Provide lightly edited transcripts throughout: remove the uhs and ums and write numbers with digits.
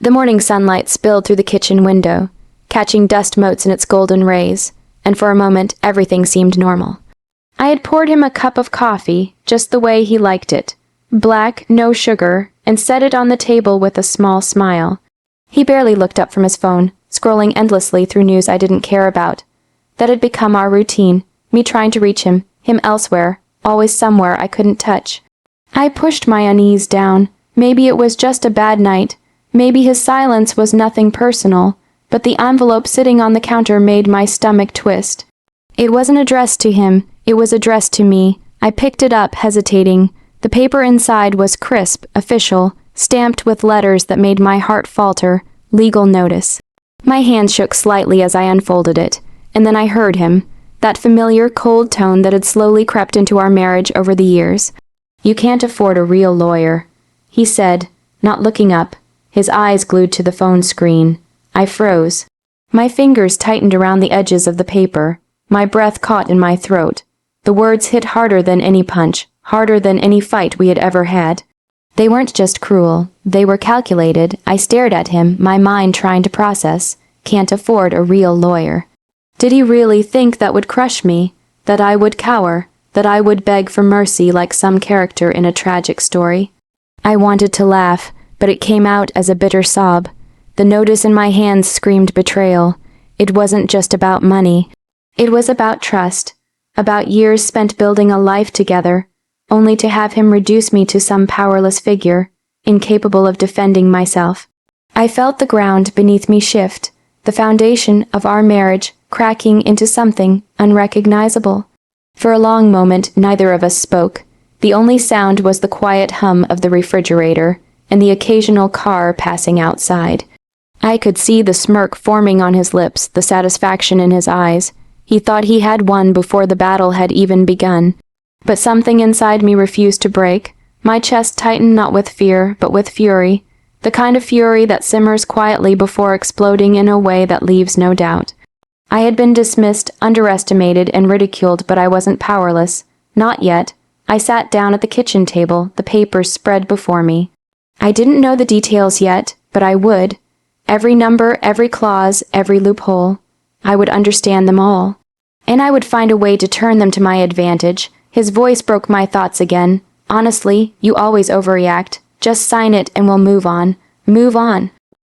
The morning sunlight spilled through the kitchen window, catching dust motes in its golden rays, and for a moment everything seemed normal. I had poured him a cup of coffee, just the way he liked it, black, no sugar, and set it on the table with a small smile. He barely looked up from his phone, scrolling endlessly through news I didn't care about. That had become our routine, me trying to reach him elsewhere, always somewhere I couldn't touch. I pushed my unease down. Maybe it was just a bad night. Maybe his silence was nothing personal, but the envelope sitting on the counter made my stomach twist. It wasn't addressed to him, it was addressed to me. I picked it up, hesitating. The paper inside was crisp, official, stamped with letters that made my heart falter. Legal notice. My hand shook slightly as I unfolded it, and then I heard him, that familiar cold tone that had slowly crept into our marriage over the years. "You can't afford a real lawyer," he said, not looking up, his eyes glued to the phone screen. I froze. My fingers tightened around the edges of the paper. My breath caught in my throat. The words hit harder than any punch, harder than any fight we had ever had. They weren't just cruel, they were calculated. I stared at him, my mind trying to process. Can't afford a real lawyer. Did he really think that would crush me? That I would cower? That I would beg for mercy like some character in a tragic story? I wanted to laugh, but it came out as a bitter sob. The notice in my hands screamed betrayal. It wasn't just about money. It was about trust, about years spent building a life together, only to have him reduce me to some powerless figure, incapable of defending myself. I felt the ground beneath me shift, the foundation of our marriage cracking into something unrecognizable. For a long moment, neither of us spoke. The only sound was the quiet hum of the refrigerator and the occasional car passing outside. I could see the smirk forming on his lips, the satisfaction in his eyes. He thought he had won before the battle had even begun. But something inside me refused to break. My chest tightened not with fear, but with fury. The kind of fury that simmers quietly before exploding in a way that leaves no doubt. I had been dismissed, underestimated, and ridiculed, but I wasn't powerless. Not yet. I sat down at the kitchen table, the papers spread before me. I didn't know the details yet, but I would. Every number, every clause, every loophole. I would understand them all. And I would find a way to turn them to my advantage. His voice broke my thoughts again. "Honestly, you always overreact. Just sign it and we'll move on. Move on.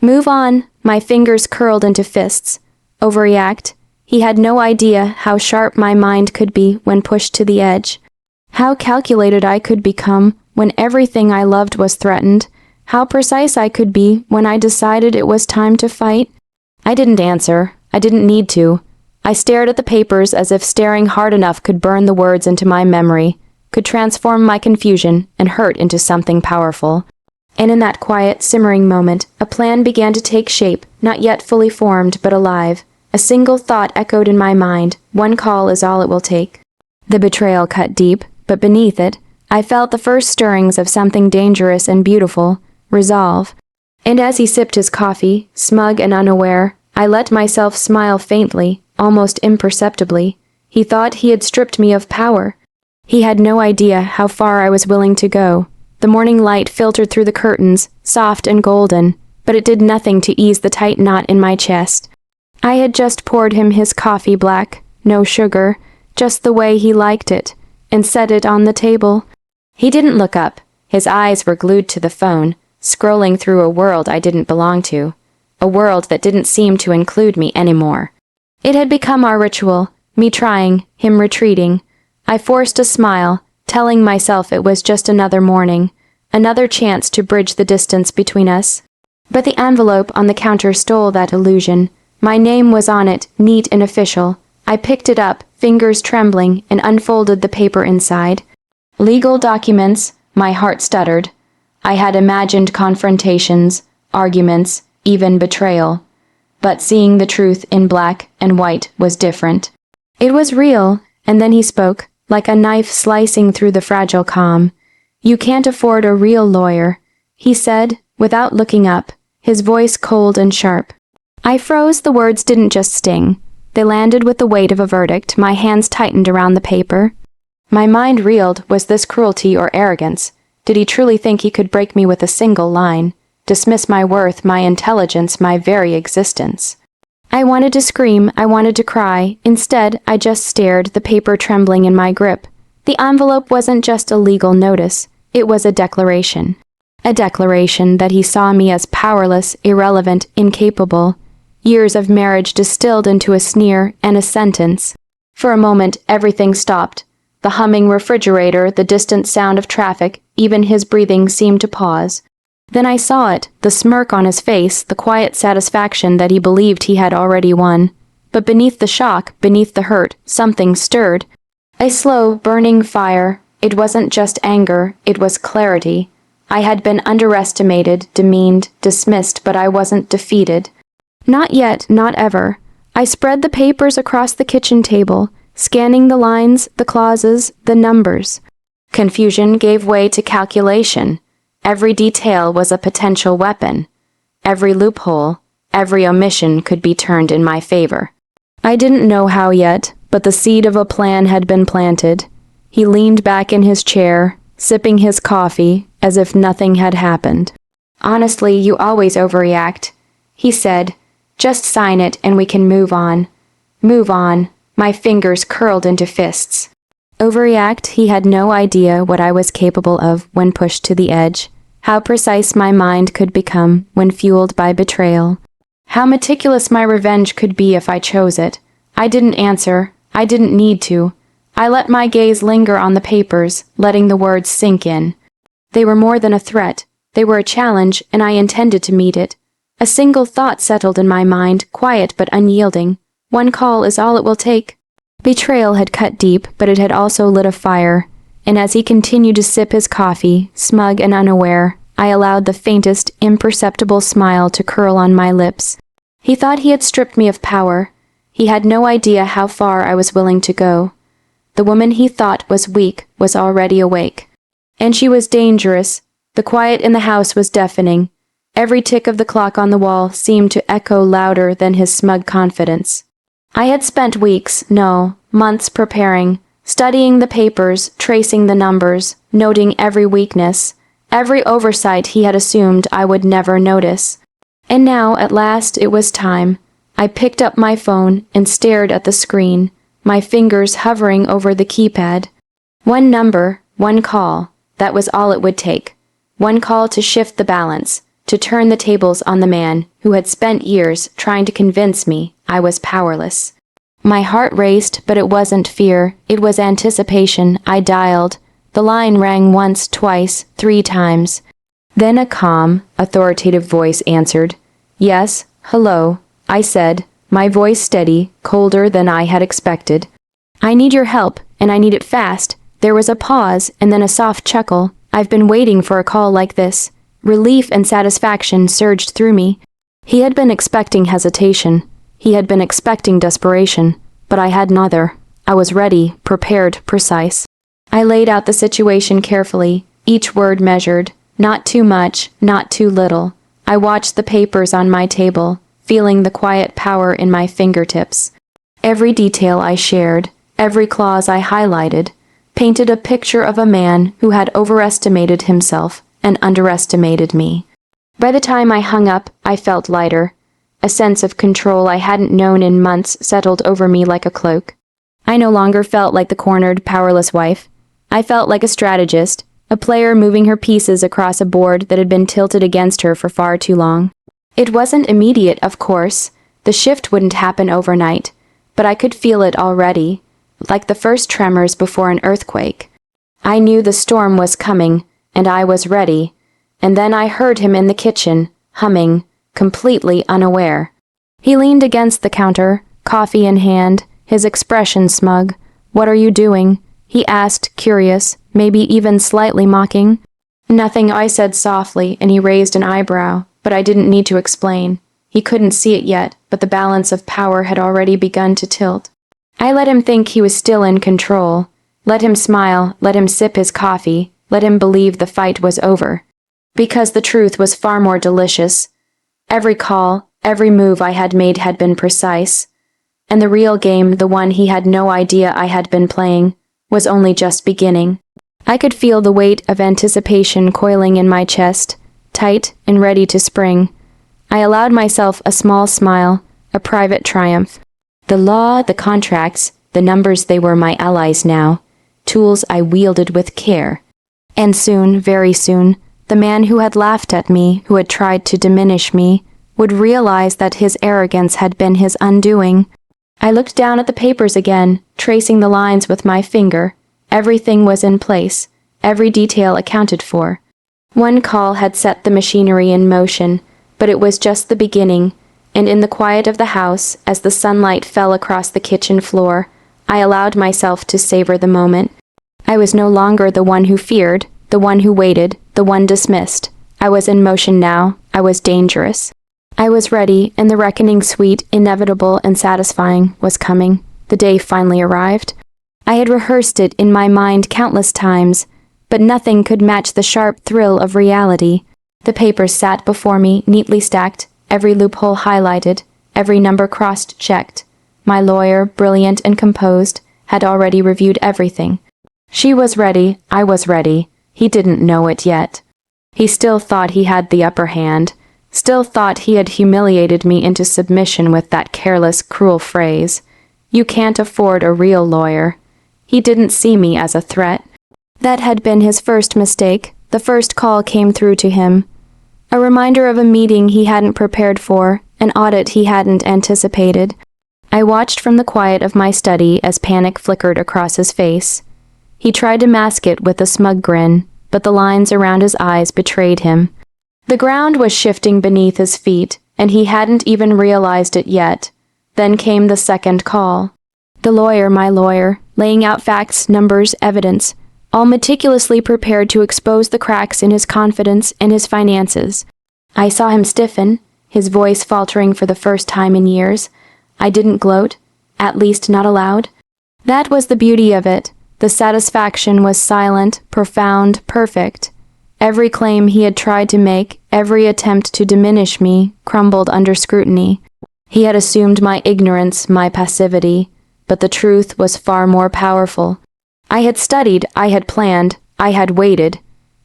Move on." My fingers curled into fists. Overreact? He had no idea how sharp my mind could be when pushed to the edge. How calculated I could become when everything I loved was threatened. How precise I could be when I decided it was time to fight. I didn't answer. I didn't need to. I stared at the papers as if staring hard enough could burn the words into my memory, could transform my confusion and hurt into something powerful. And in that quiet, simmering moment, a plan began to take shape, not yet fully formed, but alive. A single thought echoed in my mind. One call is all it will take. The betrayal cut deep, but beneath it, I felt the first stirrings of something dangerous and beautiful, resolve. And as he sipped his coffee, smug and unaware, I let myself smile faintly, almost imperceptibly. He thought he had stripped me of power. He had no idea how far I was willing to go. The morning light filtered through the curtains, soft and golden, but it did nothing to ease the tight knot in my chest. I had just poured him his coffee black, no sugar, just the way he liked it, and set it on the table. He didn't look up. His eyes were glued to the phone, scrolling through a world I didn't belong to, a world that didn't seem to include me anymore. It had become our ritual, me trying, him retreating. I forced a smile, telling myself it was just another morning, another chance to bridge the distance between us. But the envelope on the counter stole that illusion. My name was on it, neat and official. I picked it up, fingers trembling, and unfolded the paper inside. Legal documents, my heart stuttered. I had imagined confrontations, arguments, even betrayal. But seeing the truth in black and white was different. It was real, and then he spoke, like a knife slicing through the fragile calm. "You can't afford a real lawyer," he said, without looking up, his voice cold and sharp. I froze. The words didn't just sting. They landed with the weight of a verdict. My hands tightened around the paper. My mind reeled. Was this cruelty or arrogance? Did he truly think he could break me with a single line? dismiss my worth, my intelligence, my very existence. I wanted to scream, I wanted to cry. Instead, I just stared, the paper trembling in my grip. The envelope wasn't just a legal notice, it was a declaration. A declaration that he saw me as powerless, irrelevant, incapable. Years of marriage distilled into a sneer and a sentence. For a moment, everything stopped. The humming refrigerator, the distant sound of traffic, even his breathing seemed to pause. Then I saw it, the smirk on his face, the quiet satisfaction that he believed he had already won. But beneath the shock, beneath the hurt, something stirred. A slow, burning fire. It wasn't just anger, it was clarity. I had been underestimated, demeaned, dismissed, but I wasn't defeated. Not yet, not ever. I spread the papers across the kitchen table, scanning the lines, the clauses, the numbers. Confusion gave way to calculation. Every detail was a potential weapon. Every loophole, every omission could be turned in my favor. I didn't know how yet, but the seed of a plan had been planted. He leaned back in his chair, sipping his coffee, as if nothing had happened. "Honestly, you always overreact," he said. "Just sign it and we can move on." Move on. My fingers curled into fists. Overreact, he had no idea what I was capable of when pushed to the edge. How precise my mind could become when fueled by betrayal. How meticulous my revenge could be if I chose it. I didn't answer. I didn't need to. I let my gaze linger on the papers, letting the words sink in. They were more than a threat. They were a challenge, and I intended to meet it. A single thought settled in my mind, quiet but unyielding. One call is all it will take. Betrayal had cut deep, but it had also lit a fire. And as he continued to sip his coffee, smug and unaware, I allowed the faintest, imperceptible smile to curl on my lips. He thought he had stripped me of power. He had no idea how far I was willing to go. The woman he thought was weak was already awake. And she was dangerous. The quiet in the house was deafening. Every tick of the clock on the wall seemed to echo louder than his smug confidence. I had spent weeks, no, months preparing, studying the papers, tracing the numbers, noting every weakness, every oversight he had assumed I would never notice. And now, at last, it was time. I picked up my phone and stared at the screen, my fingers hovering over the keypad. One number, one call, that was all it would take. One call to shift the balance, to turn the tables on the man who had spent years trying to convince me I was powerless. My heart raced, but it wasn't fear, it was anticipation. I dialed. The line rang once, twice, 3 times. Then a calm, authoritative voice answered. "Yes, hello," I said, my voice steady, colder than I had expected. "I need your help, and I need it fast." There was a pause, and then a soft chuckle. I've been waiting for a call like this. Relief and satisfaction surged through me. He had been expecting hesitation. He had been expecting desperation. But I had neither. I was ready, prepared, precise. I laid out the situation carefully, each word measured. Not too much, not too little. I watched the papers on my table, feeling the quiet power in my fingertips. Every detail I shared, every clause I highlighted, painted a picture of a man who had overestimated himself and underestimated me. By the time I hung up, I felt lighter. A sense of control I hadn't known in months settled over me like a cloak. I no longer felt like the cornered, powerless wife. I felt like a strategist, a player moving her pieces across a board that had been tilted against her for far too long. It wasn't immediate, of course. The shift wouldn't happen overnight, but I could feel it already, like the first tremors before an earthquake. I knew the storm was coming, and I was ready. And then I heard him in the kitchen, humming, completely unaware. He leaned against the counter, coffee in hand, his expression smug. "What are you doing?" he asked, curious, maybe even slightly mocking. "Nothing," I said softly, and he raised an eyebrow, but I didn't need to explain. He couldn't see it yet, but the balance of power had already begun to tilt. I let him think he was still in control. Let him smile, let him sip his coffee, let him believe the fight was over. Because the truth was far more delicious. Every call, every move I had made had been precise. And the real game, the one he had no idea I had been playing, was only just beginning. I could feel the weight of anticipation coiling in my chest, tight and ready to spring. I allowed myself a small smile, a private triumph. The law, the contracts, the numbers, they were my allies now, tools I wielded with care. And soon, very soon, the man who had laughed at me, who had tried to diminish me, would realize that his arrogance had been his undoing. I looked down at the papers again, tracing the lines with my finger. Everything was in place, every detail accounted for. One call had set the machinery in motion, but it was just the beginning, and in the quiet of the house, as the sunlight fell across the kitchen floor, I allowed myself to savor the moment. I was no longer the one who feared, the one who waited, the one dismissed. I was in motion now. I was dangerous. I was ready, and the reckoning, sweet, inevitable, and satisfying, was coming. The day finally arrived. I had rehearsed it in my mind countless times, but nothing could match the sharp thrill of reality. The papers sat before me, neatly stacked, every loophole highlighted, every number cross-checked. My lawyer, brilliant and composed, had already reviewed everything. She was ready, I was ready. He didn't know it yet. He still thought he had the upper hand, still thought he had humiliated me into submission with that careless, cruel phrase, "You can't afford a real lawyer." He didn't see me as a threat. That had been his first mistake. The first call came through to him. A reminder of a meeting he hadn't prepared for, an audit he hadn't anticipated. I watched from the quiet of my study as panic flickered across his face. He tried to mask it with a smug grin, but the lines around his eyes betrayed him. The ground was shifting beneath his feet, and he hadn't even realized it yet. Then came the second call. The lawyer, my lawyer, laying out facts, numbers, evidence, all meticulously prepared to expose the cracks in his confidence and his finances. I saw him stiffen, his voice faltering for the first time in years. I didn't gloat, at least not aloud. That was the beauty of it. The satisfaction was silent, profound, perfect. Every claim he had tried to make, every attempt to diminish me, crumbled under scrutiny. He had assumed my ignorance, my passivity, but the truth was far more powerful. I had studied, I had planned, I had waited,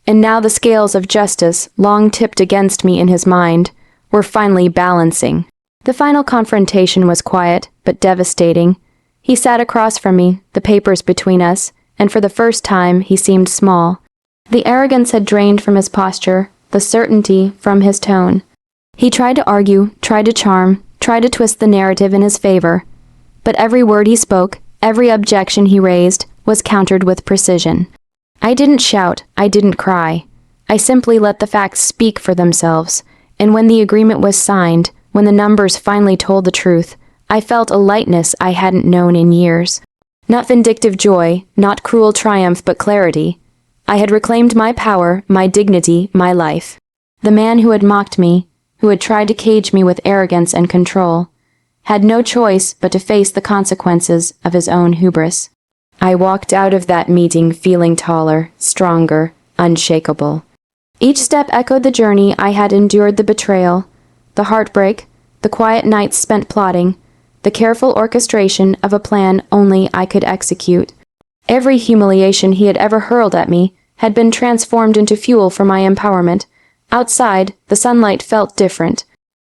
and now the scales of justice, long tipped against me in his mind, were finally balancing. The final confrontation was quiet, but devastating. He sat across from me, the papers between us, and for the first time he seemed small. The arrogance had drained from his posture, the certainty from his tone. He tried to argue, tried to charm, tried to twist the narrative in his favor. But every word he spoke, every objection he raised, was countered with precision. I didn't shout, I didn't cry. I simply let the facts speak for themselves, and when the agreement was signed, when the numbers finally told the truth, I felt a lightness I hadn't known in years. Not vindictive joy, not cruel triumph, but clarity. I had reclaimed my power, my dignity, my life. The man who had mocked me, who had tried to cage me with arrogance and control, had no choice but to face the consequences of his own hubris. I walked out of that meeting feeling taller, stronger, unshakable. Each step echoed the journey I had endured, the betrayal, the heartbreak, the quiet nights spent plotting, the careful orchestration of a plan only I could execute. Every humiliation he had ever hurled at me had been transformed into fuel for my empowerment. Outside, the sunlight felt different.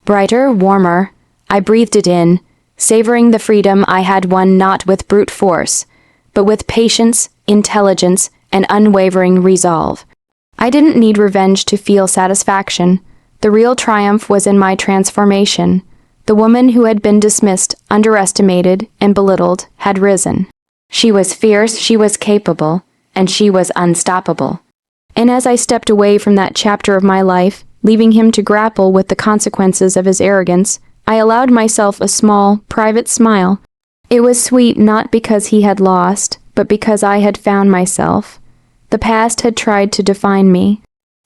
Brighter, warmer. I breathed it in, savoring the freedom I had won not with brute force, but with patience, intelligence, and unwavering resolve. I didn't need revenge to feel satisfaction. The real triumph was in my transformation. The woman who had been dismissed, underestimated, and belittled had risen. She was fierce, she was capable, and she was unstoppable. And as I stepped away from that chapter of my life, leaving him to grapple with the consequences of his arrogance, I allowed myself a small, private smile. It was sweet not because he had lost, but because I had found myself. The past had tried to define me.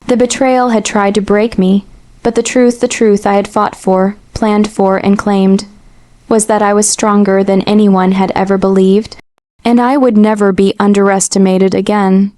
The betrayal had tried to break me, but the truth I had fought for, planned for, and claimed, was that I was stronger than anyone had ever believed, and I would never be underestimated again.